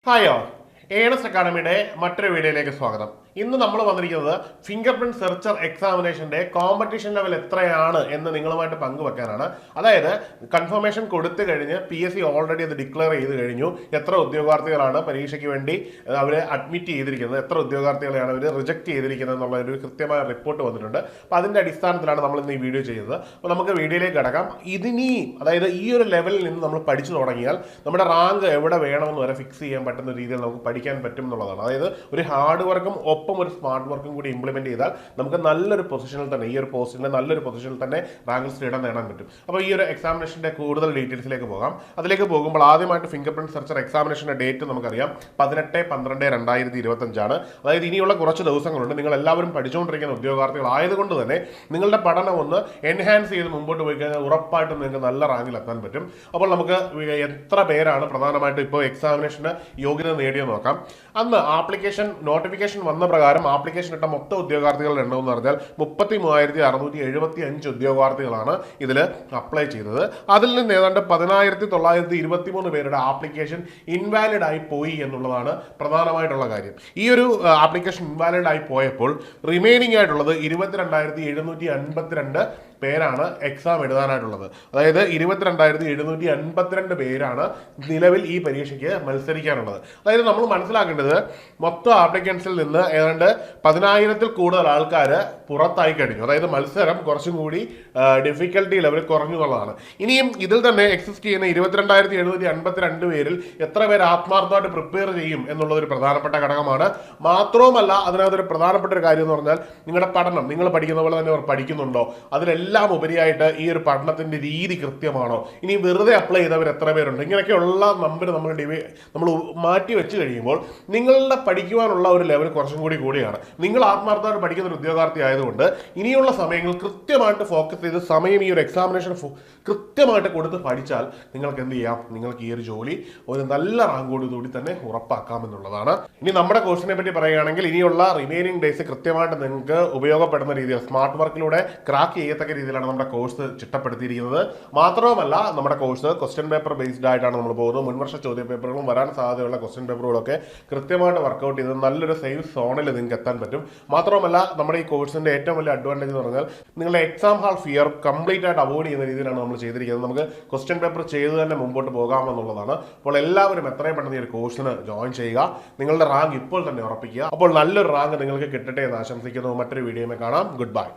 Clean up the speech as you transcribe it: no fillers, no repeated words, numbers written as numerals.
Hi all Ernest അക്കാഡമിയുടെ മറ്റൊരു വീഡിയോയിലേക്ക് സ്വാഗതം. ഇന്ന് നമ്മൾ വന്നിരിക്കുന്നത് ഫിംഗർ പ്രിന്റ് സെർച്ചർ എക്സാമിനേഷന്റെ കോമ്പറ്റീഷൻ ലെവൽ എത്രയാണ് എന്ന് നിങ്ങളുമായിട്ട് പങ്കുവെക്കാനാണ്. അതായത് കൺഫർമേഷൻ കൊടുത്തു കഴിഞ്ഞ് PSC ഓൾറെഡി അത് ഡിക്ലെയർ ചെയ്ത് കഴിഞ്ഞു. എത്ര ഉദ്യോഗാർത്ഥികളാണ് പരീക്ഷയ്ക്ക് വേണ്ടി അവർ അഡ്മിറ്റ് ചെയ്തിരിക്കുന്നത്, എത്ര ഉദ്യോഗാർത്ഥികളെയാണ് അവർ റിജക്ട് ചെയ്തിരിക്കുന്നത് എന്നുള്ള ഒരു കൃത്യമായ റിപ്പോർട്ട് വന്നിട്ടുണ്ട്. അപ്പോൾ അതിന്റെ അടിസ്ഥാനത്തിലാണ് നമ്മൾ ഇന്ന് ഈ വീഡിയോ ചെയ്യുന്നത്. അപ്പോൾ നമുക്ക് വീഡിയോയിലേക്ക് കടക്കാം. അതായത് ഈ ഒരു ലെവലിൽ നിന്ന് നമ്മൾ പഠിച്ചു തുടങ്ങിയാൽ നമ്മുടെ റാങ്ക് എവിടെ വേണമെന്ന് വരെ ഫിക്സ് ചെയ്യാൻ പറ്റുന്ന രീതിയിൽ നമുക്ക് പഠിക്കാൻ പറ്റും എന്നുള്ളതാണ്. അതായത് ഒരു ഹാർഡ് വർക്കും ഒപ്പം ഒരു സ്മാർട്ട് വർക്കും കൂടി ഇംപ്ലിമെന്റ് ചെയ്താൽ നമുക്ക് നല്ലൊരു പൊസിഷനിൽ തന്നെ, ഈ ഒരു പോസ്റ്റിന്റെ നല്ലൊരു പൊസിഷനിൽ തന്നെ റാങ്ക് ലിസ്റ്റ് ഇടം നേടാൻ പറ്റും. അപ്പോൾ ഈ ഒരു എക്സാമിനേഷന്റെ കൂടുതൽ ഡീറ്റെയിൽസിലേക്ക് പോകാം. അതിലേക്ക് പോകുമ്പോൾ ആദ്യമായിട്ട് ഫിംഗർ പ്രിന്റ് സെർച്ചർ എക്സാമിനേഷന്റെ ഡേറ്റ് നമുക്കറിയാം 18-12-2025. അതായത് ഇനിയുള്ള കുറച്ച് ദിവസങ്ങളുണ്ട്. നിങ്ങൾ എല്ലാവരും പഠിച്ചുകൊണ്ടിരിക്കുന്ന ഉദ്യോഗാർത്ഥികളായതുകൊണ്ട് തന്നെ നിങ്ങളുടെ പഠനം ഒന്ന് എൻഹാൻസ് ചെയ്ത് മുമ്പോട്ട് പോയി കഴിഞ്ഞാൽ ഉറപ്പായിട്ടും നിങ്ങൾക്ക് നല്ല റാങ്കിൽ എത്താൻ പറ്റും. അപ്പോൾ നമുക്ക് എത്ര പേരാണ് പ്രധാനമായിട്ടും ഇപ്പോൾ എക്സാമിനേഷന് യോഗ്യത നേടിയെന്ന് നോക്കാം. അന്ന് ആപ്ലിക്കേഷൻ നോട്ടിഫിക്കേഷൻ വന്ന പ്രകാരം ആപ്ലിക്കേഷൻ ഇട്ട മൊത്തം ഉദ്യോഗാർത്ഥികളുടെ എണ്ണം എന്ന് പറഞ്ഞാൽ 33,675 ഉദ്യോഗാർത്ഥികളാണ് ഇതിൽ അപ്ലൈ ചെയ്തത്. അതിൽ നിന്ന് ഏതാണ്ട് 10,923 പേരുടെ ആപ്ലിക്കേഷൻ ഇൻവാലിഡ് ആയി പോയി എന്നുള്ളതാണ് പ്രധാനമായിട്ടുള്ള കാര്യം. ഈ ഒരു ആപ്ലിക്കേഷൻ ഇൻവാലിഡ് ആയി പോയപ്പോൾ റിമൈനിങ് ആയിട്ടുള്ളത് 22,752 പേരാണ് എക്സാം എഴുതാനായിട്ടുള്ളത്. അതായത് 22,752 പേരാണ് നിലവിൽ ഈ പരീക്ഷയ്ക്ക് മത്സരിക്കാനുള്ളത്. അതായത് നമ്മൾ മനസ്സിലാക്കേണ്ടത് മൊത്തം ആപ്ലിക്കൻസിൽ നിന്ന് ഏതാണ്ട് 10,000-ൽ കൂടുതൽ ആൾക്കാർ പുറത്തായി കഴിഞ്ഞു. അതായത് മത്സരം കുറച്ചും കൂടി ഡിഫിക്കൽട്ടി ലെവൽ കുറഞ്ഞു എന്നുള്ളതാണ്. ഇനിയും ഇതിൽ തന്നെ എക്സിസ്റ്റ് ചെയ്യുന്ന 22,752 പേരിൽ എത്ര പേര് ആത്മാർത്ഥമായിട്ട് പ്രിപ്പയർ ചെയ്യും എന്നുള്ളത് ഒരു പ്രധാനപ്പെട്ട ഘടകമാണ്. മാത്രവുമല്ല അതിനകത്തൊരു പ്രധാനപ്പെട്ട ഒരു കാര്യം എന്ന് പറഞ്ഞാൽ നിങ്ങളുടെ പഠനം, നിങ്ങൾ പഠിക്കുന്ന പോലെ തന്നെ അവർ പഠിക്കുന്നുണ്ടോ, അതിലെല്ലാം ഉപരിയായിട്ട് ഈ ഒരു പഠനത്തിന്റെ രീതി കൃത്യമാണോ, ഇനി വെറുതെ അപ്ലൈ ചെയ്തവർ എത്ര പേരുണ്ട്, ഇങ്ങനെയൊക്കെയുള്ള നമ്പർ നമ്മൾ മാറ്റി വെച്ച് കഴിയുമ്പോൾ നിങ്ങളുടെ പഠിക്കുവാനുള്ള ഒരു ലെവൽ കുറച്ചും കൂടിയാണ്. നിങ്ങൾ ആത്മാർത്ഥമായിട്ട് പഠിക്കുന്ന ഒരു ഉദ്യോഗാർത്ഥി ആയതുകൊണ്ട് ഇനിയുള്ള സമയങ്ങൾ കൃത്യമായിട്ട് ഫോക്കസ് ചെയ്ത് സമയം ഈ ഒരു എക്സാമിനേഷൻ കൃത്യമായിട്ട് കൊടുത്ത് പഠിച്ചാൽ നിങ്ങൾക്ക് എന്ത് ചെയ്യാം, നിങ്ങൾക്ക് ഈ ഒരു ജോലി ഒരു നല്ല റാങ്കോടുകൂടി തന്നെ ഉറപ്പാക്കാമെന്നുള്ളതാണ്. ഇനി നമ്മുടെ കോഴ്സിനെ പറ്റി പറയുകയാണെങ്കിൽ ഇനിയുള്ള റിമൈനിങ് ഡേയ്സ് കൃത്യമായിട്ട് നിങ്ങൾക്ക് ഉപയോഗപ്പെടുന്ന രീതിയിൽ സ്മാർട്ട് വർക്കിലൂടെ ക്രാക്ക് ചെയ്യത്തക്ക രീതിയിലാണ് നമ്മുടെ കോഴ്സ് ചിട്ടപ്പെടുത്തിയിരിക്കുന്നത്. മാത്രവുമല്ല നമ്മുടെ കോഴ്സ് ക്വസ്റ്റ്യൻ പേപ്പർ ബേസ്ഡ് ആയിട്ടാണ് നമ്മൾ പോകുന്നത്. മുൻവർഷ ചോദ്യ പേപ്പറുകളും വരാൻ സാധ്യതയുള്ള ക്വസ്റ്റ്യൻ പേപ്പറുകളൊക്കെ കൃത്യമായിട്ട് വർക്കൗട്ട് ചെയ്ത് നല്ലൊരു സേഫ് സോണിൽ നിങ്ങൾക്ക് എത്താൻ പറ്റും. മാത്രമല്ല നമ്മുടെ ഈ കോഴ്സിന്റെ ഏറ്റവും വലിയ അഡ്വാൻറ്റേജ് എന്ന് പറഞ്ഞാൽ നിങ്ങളുടെ എക്സാം ഹാൾ ഫിയർ കംപ്ലീറ്റ് ആയിട്ട് അവോയ്ഡ് ചെയ്യുന്ന രീതിയിലാണ് നമ്മൾ ചെയ്തിരിക്കുന്നത്. നമുക്ക് ക്വസ്റ്റ്യൻ പേപ്പർ ചെയ്ത് തന്നെ മുമ്പോട്ട് പോകാമെന്നുള്ളതാണ്. അപ്പോൾ എല്ലാവരും എത്രയും പെട്ടെന്ന് ഈ ഒരു കോഴ്സിന് ജോയിൻ ചെയ്യുക. നിങ്ങളുടെ റാങ്ക് ഇപ്പോൾ തന്നെ ഉറപ്പിക്കുക. അപ്പോൾ നല്ലൊരു റാങ്ക് നിങ്ങൾക്ക് കിട്ടട്ടെ എന്ന് ആശംസിക്കുന്നു. മറ്റൊരു വീഡിയോയിൽ കാണാം. Good bye.